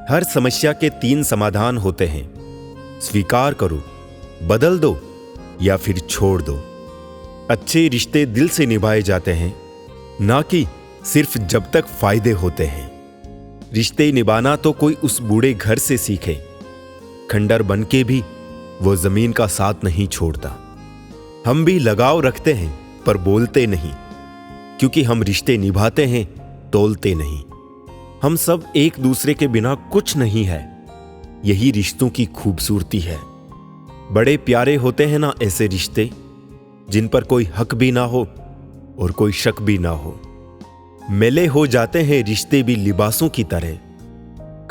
हर समस्या के 3 समाधान होते हैं। स्वीकार करो, बदल दो या फिर छोड़ दो। अच्छे रिश्ते दिल से निभाए जाते हैं, ना कि सिर्फ जब तक फायदे होते हैं। रिश्ते निभाना तो कोई उस बूढ़े घर से सीखे, खंडर बन के भी वो जमीन का साथ नहीं छोड़ता। हम भी लगाव रखते हैं पर बोलते नहीं, क्योंकि हम रिश्ते निभाते हैं, तोलते नहीं। हम सब एक दूसरे के बिना कुछ नहीं है। यही रिश्तों की खूबसूरती है। बड़े प्यारे होते हैं ना ऐसे रिश्ते, जिन पर कोई हक भी ना हो और कोई शक भी ना हो। मेले हो जाते हैं रिश्ते भी लिबासों की तरह।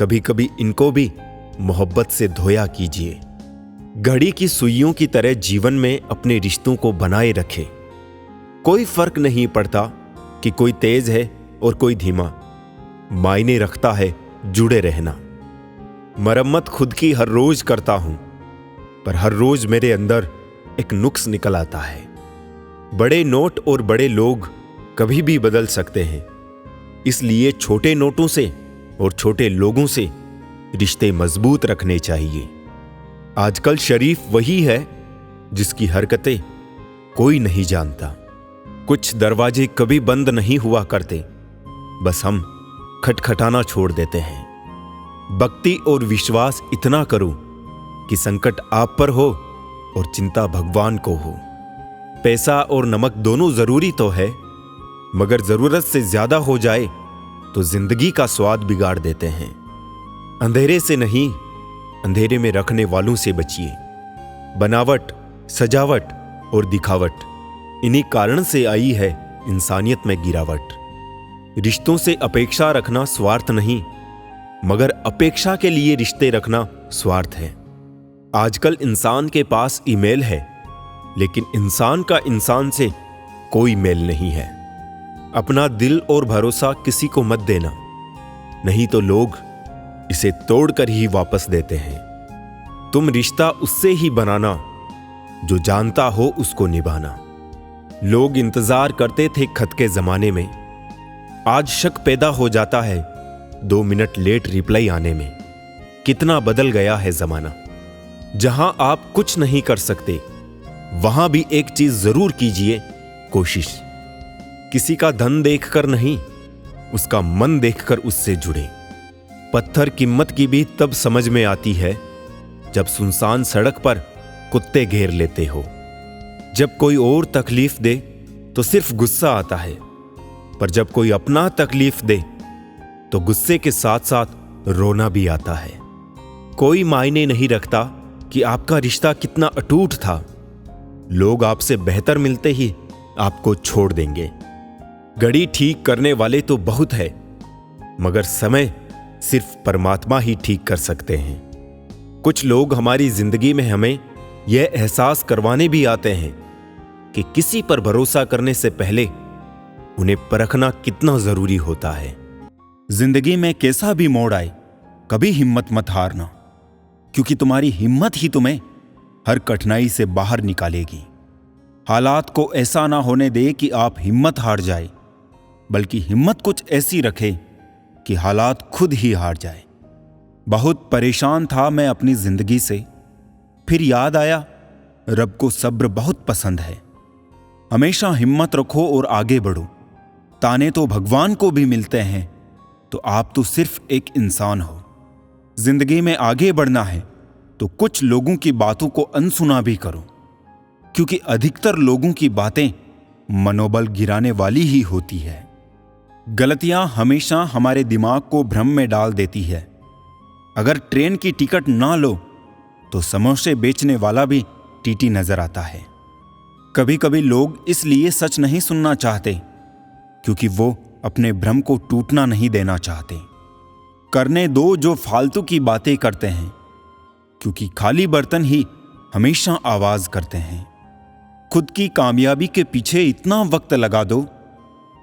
कभी कभी इनको भी मोहब्बत से धोया कीजिए। घड़ी की सुइयों की तरह जीवन में अपने रिश्तों को बनाए रखें। कोई फर्क नहीं पड़ता कि कोई तेज है और कोई धीमा। मायने रखता है जुड़े रहना। मरम्मत खुद की हर रोज करता हूं, पर हर रोज मेरे अंदर एक नुक्स निकल आता है। बड़े नोट और बड़े लोग कभी भी बदल सकते हैं, इसलिए छोटे नोटों से और छोटे लोगों से रिश्ते मजबूत रखने चाहिए। आजकल शरीफ वही है जिसकी हरकतें कोई नहीं जानता। कुछ दरवाजे कभी बंद नहीं हुआ करते, बस हम खटखटाना छोड़ देते हैं। भक्ति और विश्वास इतना करो कि संकट आप पर हो और चिंता भगवान को हो। पैसा और नमक दोनों जरूरी तो है, मगर जरूरत से ज्यादा हो जाए तो जिंदगी का स्वाद बिगाड़ देते हैं। अंधेरे से नहीं, अंधेरे में रखने वालों से बचिए। बनावट, सजावट और दिखावट, इन्हीं कारण से आई है इंसानियत में गिरावट। रिश्तों से अपेक्षा रखना स्वार्थ नहीं, मगर अपेक्षा के लिए रिश्ते रखना स्वार्थ है। आजकल इंसान के पास ईमेल है, लेकिन इंसान का इंसान से कोई मेल नहीं है। अपना दिल और भरोसा किसी को मत देना, नहीं तो लोग इसे तोड़कर ही वापस देते हैं। तुम रिश्ता उससे ही बनाना जो जानता हो उसको निभाना। लोग इंतजार करते थे खत के जमाने में, आज शक पैदा हो जाता है 2 मिनट लेट रिप्लाई आने में। कितना बदल गया है जमाना। जहां आप कुछ नहीं कर सकते, वहां भी एक चीज जरूर कीजिए, कोशिश। किसी का धन देखकर नहीं, उसका मन देखकर उससे जुड़े। पत्थर कीमत की भी तब समझ में आती है जब सुनसान सड़क पर कुत्ते घेर लेते हो। जब कोई और तकलीफ दे तो सिर्फ गुस्सा आता है, पर जब कोई अपना तकलीफ दे तो गुस्से के साथ साथ रोना भी आता है। कोई मायने नहीं रखता कि आपका रिश्ता कितना अटूट था। लोग आपसे बेहतर मिलते ही आपको छोड़ देंगे। घड़ी ठीक करने वाले तो बहुत है, मगर समय सिर्फ परमात्मा ही ठीक कर सकते हैं। कुछ लोग हमारी जिंदगी में हमें यह एहसास करवाने भी आते हैं कि किसी पर भरोसा करने से पहले उन्हें परखना कितना जरूरी होता है। जिंदगी में कैसा भी मोड़ आए, कभी हिम्मत मत हारना, क्योंकि तुम्हारी हिम्मत ही तुम्हें हर कठिनाई से बाहर निकालेगी। हालात को ऐसा ना होने दे कि आप हिम्मत हार जाए, बल्कि हिम्मत कुछ ऐसी रखे कि हालात खुद ही हार जाए। बहुत परेशान था मैं अपनी जिंदगी से, फिर याद आया रब को सब्र बहुत पसंद है। हमेशा हिम्मत रखो और आगे बढ़ो। ताने तो भगवान को भी मिलते हैं, तो आप तो सिर्फ एक इंसान हो। जिंदगी में आगे बढ़ना है तो कुछ लोगों की बातों को अनसुना भी करो, क्योंकि अधिकतर लोगों की बातें मनोबल गिराने वाली ही होती है। गलतियां हमेशा हमारे दिमाग को भ्रम में डाल देती है। अगर ट्रेन की टिकट ना लो तो समोसे बेचने वाला भी टीटी नजर आता है। कभी कभी लोग इसलिए सच नहीं सुनना चाहते क्योंकि वो अपने भ्रम को टूटना नहीं देना चाहते। करने दो जो फालतू की बातें करते हैं, क्योंकि खाली बर्तन ही हमेशा आवाज करते हैं। खुद की कामयाबी के पीछे इतना वक्त लगा दो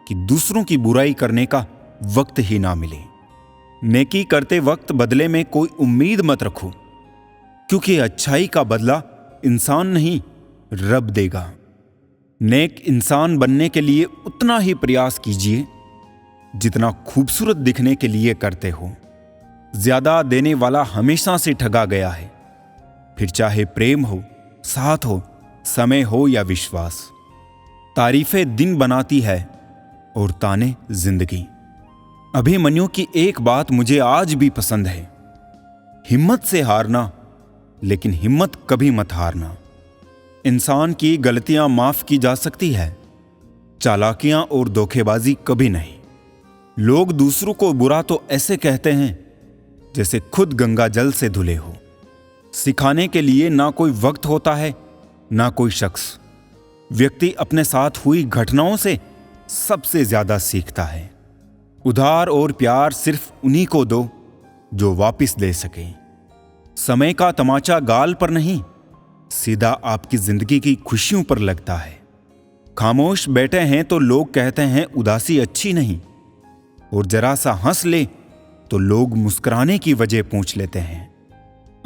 कि दूसरों की बुराई करने का वक्त ही ना मिले। नेकी करते वक्त बदले में कोई उम्मीद मत रखो, क्योंकि अच्छाई का बदला इंसान नहीं रब देगा। नेक इंसान बनने के लिए उतना ही प्रयास कीजिए जितना खूबसूरत दिखने के लिए करते हो। ज्यादा देने वाला हमेशा से ठगा गया है, फिर चाहे प्रेम हो, साथ हो, समय हो या विश्वास। तारीफें दिन बनाती है और ताने जिंदगी। अभिमन्यु की एक बात मुझे आज भी पसंद है, हिम्मत से हारना, लेकिन हिम्मत कभी मत हारना। इंसान की गलतियां माफ की जा सकती है, चालाकियां और धोखेबाजी कभी नहीं। लोग दूसरों को बुरा तो ऐसे कहते हैं जैसे खुद गंगा जल से धुले हो। सिखाने के लिए ना कोई वक्त होता है, ना कोई शख्स। व्यक्ति अपने साथ हुई घटनाओं से सबसे ज्यादा सीखता है। उधार और प्यार सिर्फ उन्हीं को दो जो वापस दे सके। समय का तमाचा गाल पर नहीं, सीधा आपकी जिंदगी की खुशियों पर लगता है। खामोश बैठे हैं तो लोग कहते हैं उदासी अच्छी नहीं, और जरा सा हंस ले तो लोग मुस्कुराने की वजह पूछ लेते हैं।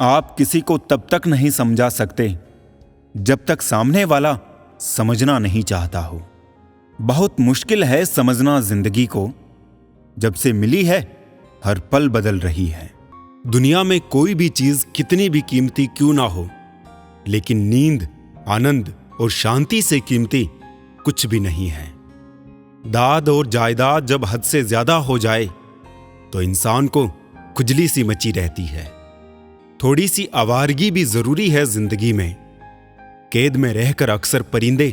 आप किसी को तब तक नहीं समझा सकते जब तक सामने वाला समझना नहीं चाहता हो। बहुत मुश्किल है समझना जिंदगी को, जब से मिली है हर पल बदल रही है। दुनिया में कोई भी चीज कितनी भी कीमती क्यों ना हो, लेकिन नींद, आनंद और शांति से कीमती कुछ भी नहीं है। दाद और जायदाद जब हद से ज्यादा हो जाए तो इंसान को खुजली सी मची रहती है। थोड़ी सी आवारगी भी जरूरी है जिंदगी में। कैद में रहकर अक्सर परिंदे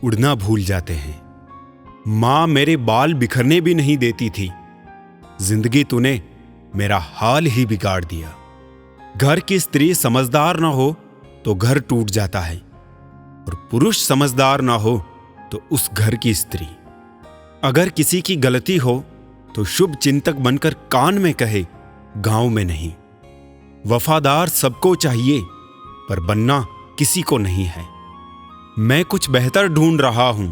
उड़ना भूल जाते हैं। मां मेरे बाल बिखरने भी नहीं देती थी, जिंदगी तूने मेरा हाल ही बिगाड़ दिया। घर की स्त्री समझदार ना हो तो घर टूट जाता है, और पुरुष समझदार ना हो तो उस घर की स्त्री। अगर किसी की गलती हो तो शुभ चिंतक बनकर कान में कहे, गांव में नहीं। वफादार सबको चाहिए, पर बनना किसी को नहीं है। मैं कुछ बेहतर ढूंढ रहा हूं,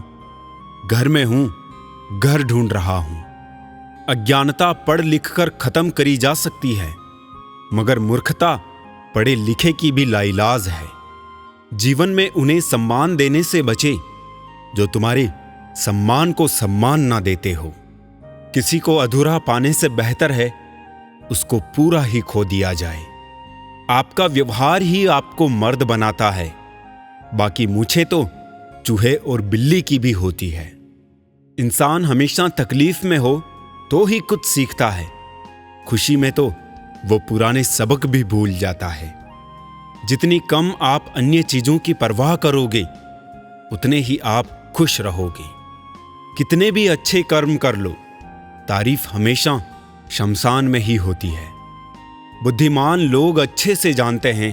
घर में हूं, घर ढूंढ रहा हूं। अज्ञानता पढ़ लिख कर खत्म करी जा सकती है, मगर मूर्खता पढ़े लिखे की भी लाइलाज है। जीवन में उन्हें सम्मान देने से बचे जो तुम्हारे सम्मान को सम्मान ना देते हो। किसी को अधूरा पाने से बेहतर है उसको पूरा ही खो दिया जाए। आपका व्यवहार ही आपको मर्द बनाता है, बाकी मूछें तो चूहे और बिल्ली की भी होती है। इंसान हमेशा तकलीफ में हो तो ही कुछ सीखता है, खुशी में तो वो पुराने सबक भी भूल जाता है। जितनी कम आप अन्य चीजों की परवाह करोगे, उतने ही आप खुश रहोगे। कितने भी अच्छे कर्म कर लो, तारीफ हमेशा शमशान में ही होती है। बुद्धिमान लोग अच्छे से जानते हैं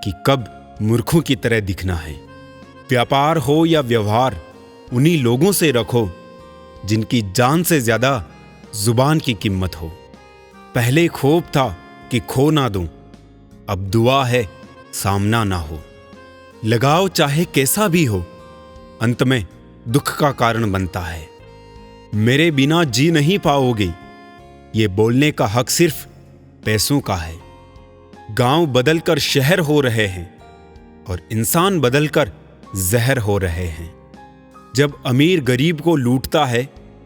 कि कब मूर्खों की तरह दिखना है। व्यापार हो या व्यवहार, उन्हीं लोगों से रखो जिनकी जान से ज्यादा जुबान की कीमत हो। पहले खौफ था कि खो ना दूं, अब दुआ है सामना ना हो। लगाव चाहे कैसा भी हो, अंत में दुख का कारण बनता है। मेरे बिना जी नहीं पाओगे, ये बोलने का हक सिर्फ पैसों का है। गांव बदलकर शहर हो रहे हैं और इंसान बदलकर जहर हो रहे हैं। जब अमीर गरीब को लूटता है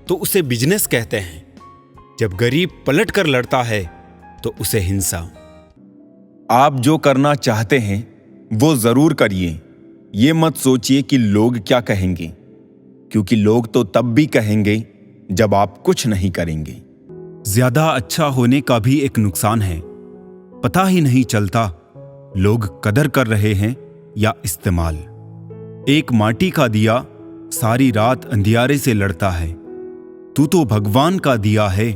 तो उसे बिजनेस कहते हैं, जब गरीब पलट कर लड़ता है तो उसे हिंसा। आप जो करना चाहते हैं वो जरूर करिए। ये मत सोचिए कि लोग क्या कहेंगे, क्योंकि लोग तो तब भी कहेंगे जब आप कुछ नहीं करेंगे। ज्यादा अच्छा होने का भी एक नुकसान है, पता ही नहीं चलता लोग कदर कर रहे हैं या इस्तेमाल। एक माटी का दिया सारी रात अंधियारे से लड़ता है, तू तो भगवान का दिया है,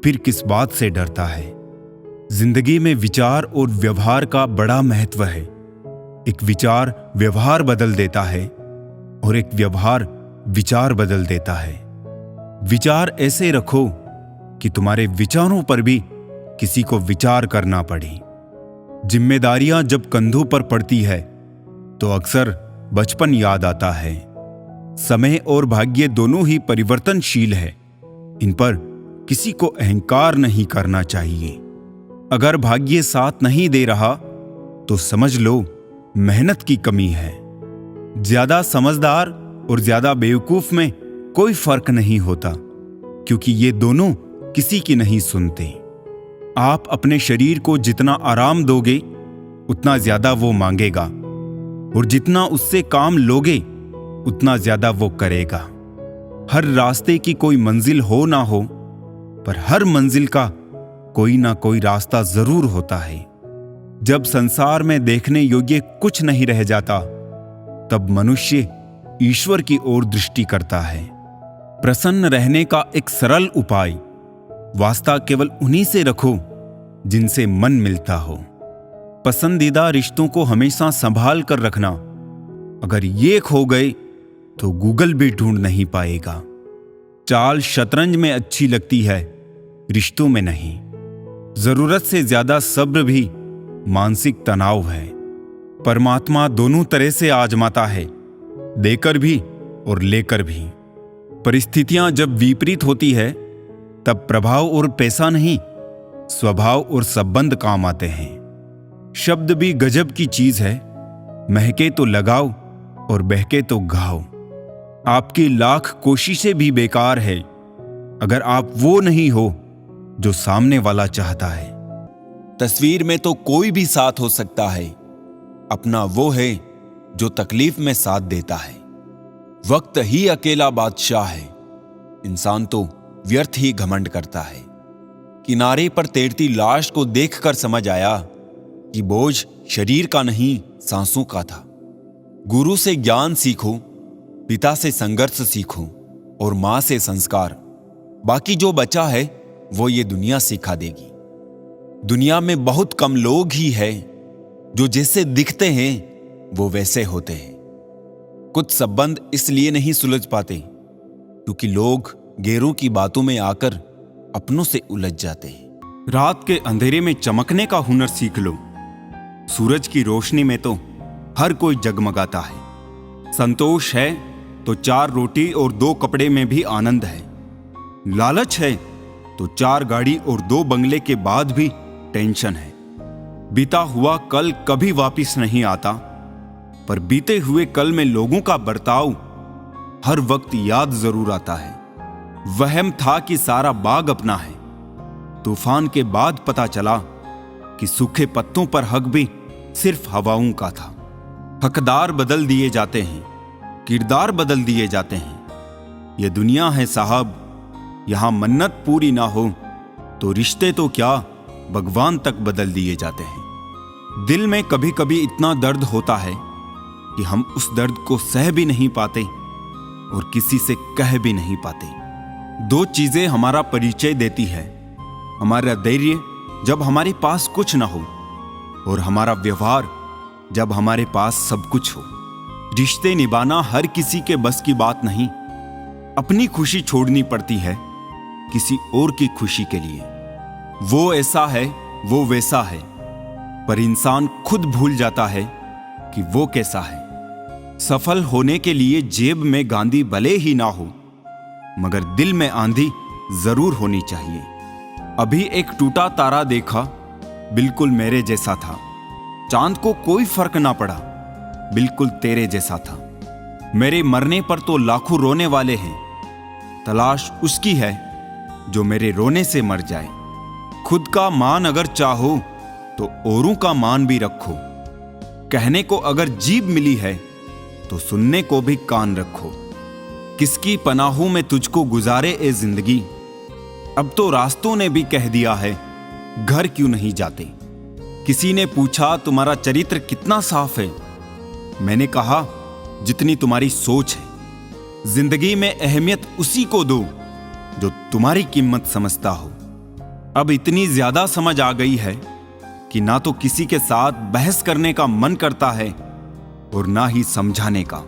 फिर किस बात से डरता है। जिंदगी में विचार और व्यवहार का बड़ा महत्व है। एक विचार व्यवहार बदल देता है और एक व्यवहार विचार बदल देता है। विचार ऐसे रखो कि तुम्हारे विचारों पर भी किसी को विचार करना पड़े। जिम्मेदारियां जब कंधों पर पड़ती है तो अक्सर बचपन याद आता है। समय और भाग्य दोनों ही परिवर्तनशील है, इन पर किसी को अहंकार नहीं करना चाहिए। अगर भाग्य साथ नहीं दे रहा तो समझ लो मेहनत की कमी है। ज्यादा समझदार और ज्यादा बेवकूफ में कोई फर्क नहीं होता, क्योंकि ये दोनों किसी की नहीं सुनते। आप अपने शरीर को जितना आराम दोगे उतना ज्यादा वो मांगेगा, और जितना उससे काम लोगे उतना ज्यादा वो करेगा। हर रास्ते की कोई मंजिल हो ना हो, पर हर मंजिल का कोई ना कोई रास्ता जरूर होता है। जब संसार में देखने योग्य कुछ नहीं रह जाता, तब मनुष्य ईश्वर की ओर दृष्टि करता है। प्रसन्न रहने का एक सरल उपाय, वास्ता केवल उन्हीं से रखो जिनसे मन मिलता हो। पसंदीदा रिश्तों को हमेशा संभाल कर रखना। अगर ये खो गए तो गूगल भी ढूंढ नहीं पाएगा। चाल शतरंज में अच्छी लगती है, रिश्तों में नहीं। जरूरत से ज्यादा सब्र भी मानसिक तनाव है। परमात्मा दोनों तरह से आजमाता है, देकर भी और लेकर भी। परिस्थितियां जब विपरीत होती है, तब प्रभाव और पैसा नहीं, स्वभाव और संबंध काम आते हैं। शब्द भी गजब की चीज है, महके तो लगाओ और बहके तो गाओ। आपकी लाख कोशिशें भी बेकार है अगर आप वो नहीं हो जो सामने वाला चाहता है। तस्वीर में तो कोई भी साथ हो सकता है, अपना वो है जो तकलीफ में साथ देता है। वक्त ही अकेला बादशाह है, इंसान तो व्यर्थ ही घमंड करता है। किनारे पर तैरती लाश को देखकर समझ आया कि बोझ शरीर का नहीं, सांसों का था। गुरु से ज्ञान सीखो, पिता से संघर्ष सीखो और मां से संस्कार। बाकी जो बचा है वो ये दुनिया सिखा देगी। दुनिया में बहुत कम लोग ही हैं जो जैसे दिखते हैं वो वैसे होते हैं। कुछ संबंध इसलिए नहीं सुलझ पाते क्योंकि लोग गैरों की बातों में आकर अपनों से उलझ जाते हैं। रात के अंधेरे में चमकने का हुनर सीख लो। सूरज की रोशनी में तो हर कोई जगमगाता है। संतोष है तो 4 रोटी और 2 कपड़े में भी आनंद है। लालच है तो 4 गाड़ी और 2 बंगले के बाद भी टेंशन है। बीता हुआ कल कभी वापस नहीं आता, पर बीते हुए कल में लोगों का बर्ताव हर वक्त याद जरूर आता है। वहम था कि सारा बाग अपना है, तूफान के बाद पता चला कि सूखे पत्तों पर हक भी सिर्फ हवाओं का था। हकदार बदल दिए जाते हैं, किरदार बदल दिए जाते हैं। ये दुनिया है साहब, यहां मन्नत पूरी ना हो तो रिश्ते तो क्या भगवान तक बदल दिए जाते हैं। दिल में कभी कभी इतना दर्द होता है कि हम उस दर्द को सह भी नहीं पाते और किसी से कह भी नहीं पाते। 2 चीजें हमारा परिचय देती है, हमारा धैर्य जब हमारे पास कुछ ना हो और हमारा व्यवहार जब हमारे पास सब कुछ हो। रिश्ते निभाना हर किसी के बस की बात नहीं। अपनी खुशी छोड़नी पड़ती है किसी और की खुशी के लिए। वो ऐसा है, वो वैसा है, पर इंसान खुद भूल जाता है कि वो कैसा है। सफल होने के लिए जेब में गांधी भले ही ना हो, मगर दिल में आंधी जरूर होनी चाहिए। अभी एक टूटा तारा देखा, बिल्कुल मेरे जैसा था। चांद को कोई फर्क ना पड़ा, बिल्कुल तेरे जैसा था। मेरे मरने पर तो लाखों रोने वाले हैं, तलाश उसकी है जो मेरे रोने से मर जाए। खुद का मान अगर चाहो तो औरों का मान भी रखो। कहने को अगर जीभ मिली है तो सुनने को भी कान रखो। किसकी पनाहों में तुझको गुजारे ए जिंदगी, अब तो रास्तों ने भी कह दिया है घर क्यों नहीं जाते। किसी ने पूछा तुम्हारा चरित्र कितना साफ है, मैंने कहा जितनी तुम्हारी सोच है। जिंदगी में अहमियत उसी को दो जो तुम्हारी कीमत समझता हो। अब इतनी ज्यादा समझ आ गई है कि ना तो किसी के साथ बहस करने का मन करता है और ना ही समझाने का।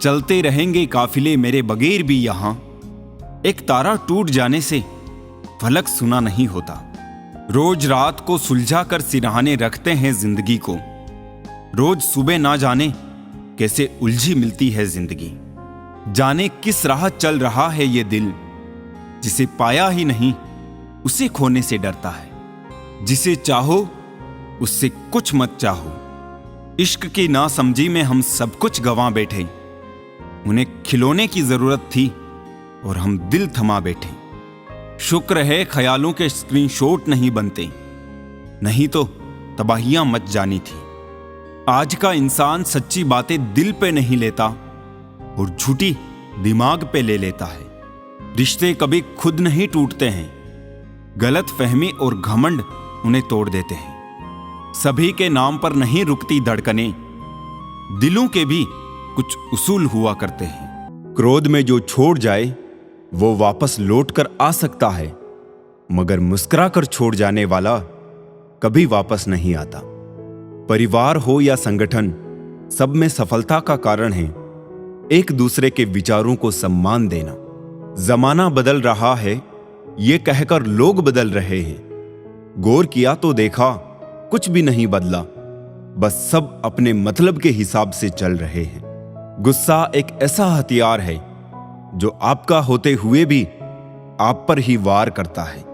चलते रहेंगे काफिले मेरे बगैर भी यहां। एक तारा टूट जाने से फलक सुना नहीं होता। रोज रात को सुलझा कर सिरहाने रखते हैं जिंदगी को। रोज सुबह ना जाने कैसे उलझी मिलती है जिंदगी। जाने किस राह चल रहा है ये दिल, जिसे पाया ही नहीं उसे खोने से डरता है। जिसे चाहो उससे कुछ मत चाहो। इश्क की नासमझी में हम सब कुछ गंवा बैठे। उन्हें खिलौने की जरूरत थी और हम दिल थमा बैठे। शुक्र है ख्यालों के स्क्रीनशॉट नहीं बनते, नहीं तो तबाहियां मच जानी थी। आज का इंसान सच्ची बातें दिल पे नहीं लेता और झूठी दिमाग पे ले लेता है। रिश्ते कभी खुद नहीं टूटते हैं, गलत फहमी और घमंड उन्हें तोड़ देते हैं। सभी के नाम पर नहीं रुकती धड़कनें, दिलों के भी कुछ उसूल हुआ करते हैं। क्रोध में जो छोड़ जाए वो वापस लौट कर आ सकता है, मगर मुस्कुरा कर छोड़ जाने वाला कभी वापस नहीं आता। परिवार हो या संगठन, सब में सफलता का कारण है एक दूसरे के विचारों को सम्मान देना। जमाना बदल रहा है ये कहकर लोग बदल रहे हैं, गौर किया तो देखा कुछ भी नहीं बदला, बस सब अपने मतलब के हिसाब से चल रहे हैं। गुस्सा एक ऐसा हथियार है जो आपका होते हुए भी आप पर ही वार करता है।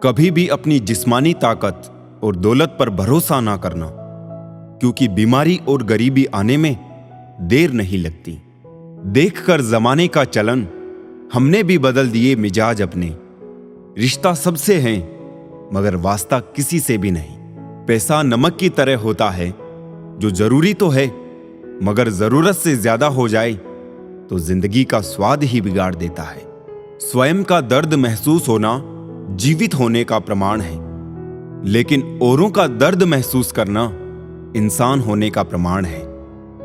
कभी भी अपनी जिस्मानी ताकत और दौलत पर भरोसा ना करना, क्योंकि बीमारी और गरीबी आने में देर नहीं लगती। देखकर जमाने का चलन हमने भी बदल दिए मिजाज अपने। रिश्ता सबसे है मगर वास्ता किसी से भी नहीं। पैसा नमक की तरह होता है, जो जरूरी तो है मगर जरूरत से ज्यादा हो जाए तो जिंदगी का स्वाद ही बिगाड़ देता है। स्वयं का दर्द महसूस होना जीवित होने का प्रमाण है, लेकिन औरों का दर्द महसूस करना इंसान होने का प्रमाण है।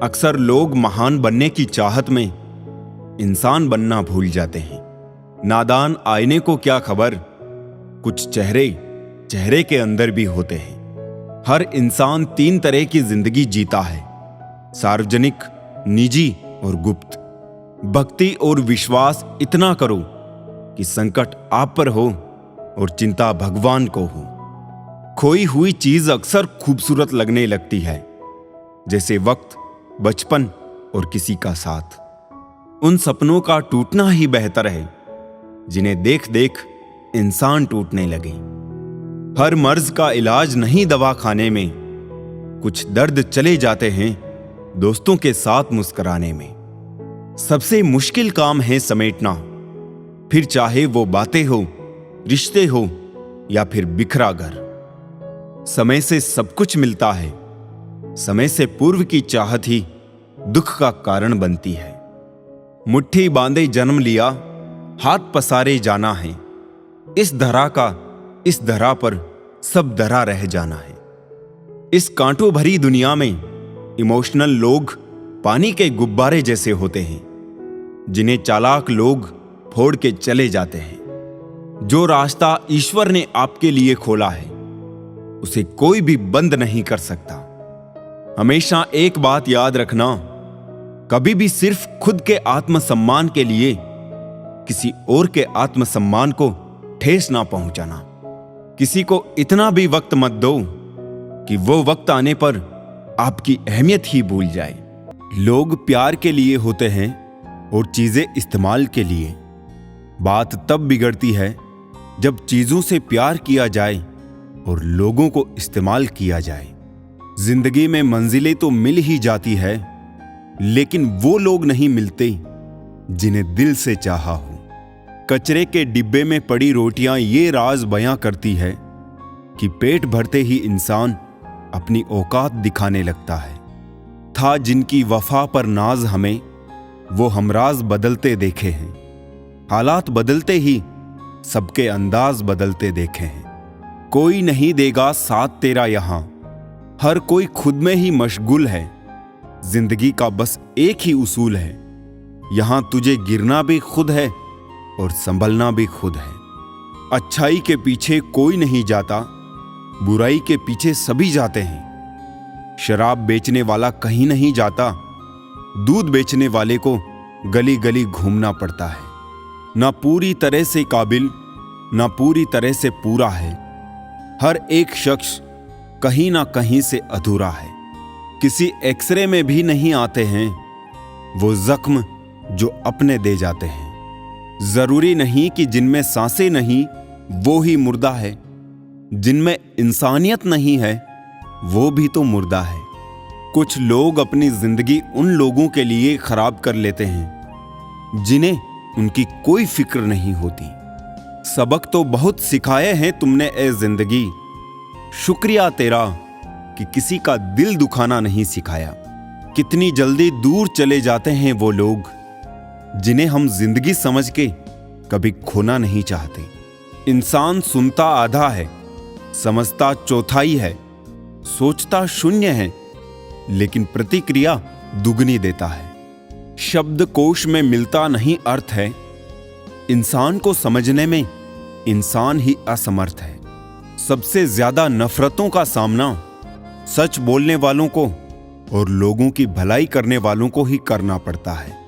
अक्सर लोग महान बनने की चाहत में इंसान बनना भूल जाते हैं। नादान आईने को क्या खबर, कुछ चेहरे चेहरे के अंदर भी होते हैं। हर इंसान 3 तरह की जिंदगी जीता है, सार्वजनिक, निजी और गुप्त। भक्ति और विश्वास इतना करो कि संकट आप पर हो और चिंता भगवान को हो। खोई हुई चीज अक्सर खूबसूरत लगने लगती है, जैसे वक्त, बचपन और किसी का साथ। उन सपनों का टूटना ही बेहतर है जिन्हें देख देख इंसान टूटने लगे। हर मर्ज का इलाज नहीं दवा खाने में, कुछ दर्द चले जाते हैं दोस्तों के साथ मुस्कुराने में। सबसे मुश्किल काम है समेटना, फिर चाहे वो बातें हो, रिश्ते हो या फिर बिखरा घर। समय से सब कुछ मिलता है, समय से पूर्व की चाहत ही दुख का कारण बनती है। मुट्ठी बांधे जन्म लिया, हाथ पसारे जाना है। इस धरा का इस धरा पर सब धरा रह जाना है। इस कांटों भरी दुनिया में इमोशनल लोग पानी के गुब्बारे जैसे होते हैं, जिन्हें चालाक लोग फोड़ के चले जाते हैं। जो रास्ता ईश्वर ने आपके लिए खोला है उसे कोई भी बंद नहीं कर सकता। हमेशा एक बात याद रखना, कभी भी सिर्फ खुद के आत्मसम्मान के लिए किसी और के आत्मसम्मान को ठेस ना पहुंचाना। किसी को इतना भी वक्त मत दो कि वो वक्त आने पर आपकी अहमियत ही भूल जाए। लोग प्यार के लिए होते हैं और चीजें इस्तेमाल के लिए। बात तब बिगड़ती है जब चीजों से प्यार किया जाए और लोगों को इस्तेमाल किया जाए। जिंदगी में मंजिलें तो मिल ही जाती है, लेकिन वो लोग नहीं मिलते जिन्हें दिल से चाहा हो। कचरे के डिब्बे में पड़ी रोटियां ये राज बयां करती है कि पेट भरते ही इंसान अपनी औकात दिखाने लगता है। था जिनकी वफा पर नाज हमें, वो हमराज बदलते देखे हैं। हालात बदलते ही सबके अंदाज बदलते देखे हैं। कोई नहीं देगा साथ तेरा यहां, हर कोई खुद में ही मशगूल है। जिंदगी का बस एक ही उसूल है, यहां तुझे गिरना भी खुद है और संभलना भी खुद है। अच्छाई के पीछे कोई नहीं जाता, बुराई के पीछे सभी जाते हैं। शराब बेचने वाला कहीं नहीं जाता, दूध बेचने वाले को गली गली घूमना पड़ता है। ना पूरी तरह से काबिल, ना पूरी तरह से पूरा है। हर एक शख्स कहीं ना कहीं से अधूरा है। किसी एक्सरे में भी नहीं आते हैं वो जख्म जो अपने दे जाते हैं। जरूरी नहीं कि जिनमें सांसें नहीं वो ही मुर्दा है, जिनमें इंसानियत नहीं है वो भी तो मुर्दा है। कुछ लोग अपनी जिंदगी उन लोगों के लिए खराब कर लेते हैं जिन्हें उनकी कोई फिक्र नहीं होती। सबक तो बहुत सिखाए हैं तुमने ए जिंदगी, शुक्रिया तेरा कि किसी का दिल दुखाना नहीं सिखाया। कितनी जल्दी दूर चले जाते हैं वो लोग जिन्हें हम जिंदगी समझ के कभी खोना नहीं चाहते। इंसान सुनता आधा है, समझता चौथाई है, सोचता शून्य है, लेकिन प्रतिक्रिया दुगनी देता है। शब्दकोश में मिलता नहीं अर्थ है, इंसान को समझने में इंसान ही असमर्थ है। सबसे ज्यादा नफरतों का सामना सच बोलने वालों को और लोगों की भलाई करने वालों को ही करना पड़ता है।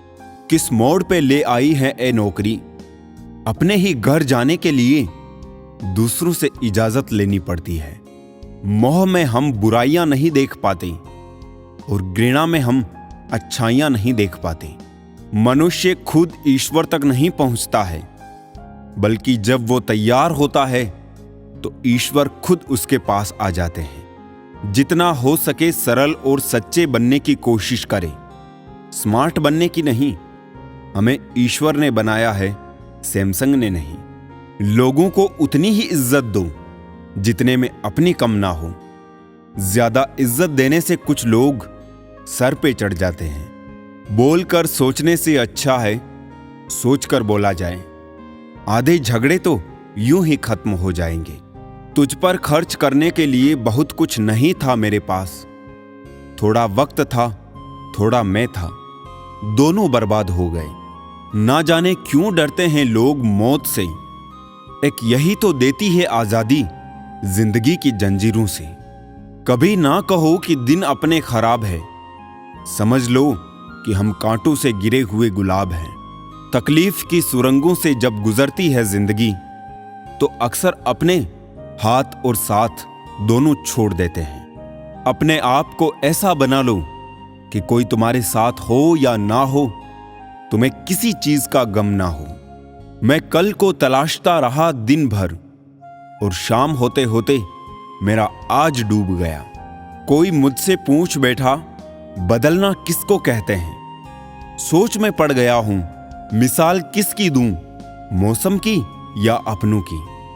किस मोड़ पे ले आई है ए नौकरी, अपने ही घर जाने के लिए दूसरों से इजाजत लेनी पड़ती है। मोह में हम बुराइयां नहीं देख पाते और घृणा में हम अच्छाइयां नहीं देख पाते। मनुष्य खुद ईश्वर तक नहीं पहुंचता है, बल्कि जब वो तैयार होता है तो ईश्वर खुद उसके पास आ जाते हैं। जितना हो सके सरल और सच्चे बनने की कोशिश करें, स्मार्ट बनने की नहीं। हमें ईश्वर ने बनाया है, सैमसंग ने नहीं। लोगों को उतनी ही इज्जत दो जितने में अपनी कम ना हो। ज्यादा इज्जत देने से कुछ लोग सर पे चढ़ जाते हैं। बोलकर सोचने से अच्छा है सोचकर बोला जाए। आधे झगड़े तो यूं ही खत्म हो जाएंगे। तुझ पर खर्च करने के लिए बहुत कुछ नहीं था मेरे पास। थोड़ा वक्त था, थोड़ा मैं था, दोनों बर्बाद हो गए। ना जाने क्यों डरते हैं लोग मौत से, एक यही तो देती है आजादी जिंदगी की जंजीरों से। कभी ना कहो कि दिन अपने खराब है, समझ लो कि हम कांटों से गिरे हुए गुलाब हैं। तकलीफ की सुरंगों से जब गुजरती है जिंदगी तो अक्सर अपने हाथ और साथ दोनों छोड़ देते हैं। अपने आप को ऐसा बना लो कि कोई तुम्हारे साथ हो या ना हो, तुम्हें किसी चीज का गम ना हो। मैं कल को तलाशता रहा दिन भर और शाम होते होते मेरा आज डूब गया। कोई मुझसे पूछ बैठा बदलना किसको कहते हैं। सोच में पड़ गया हूं मिसाल किसकी दूं, मौसम की या अपनों की।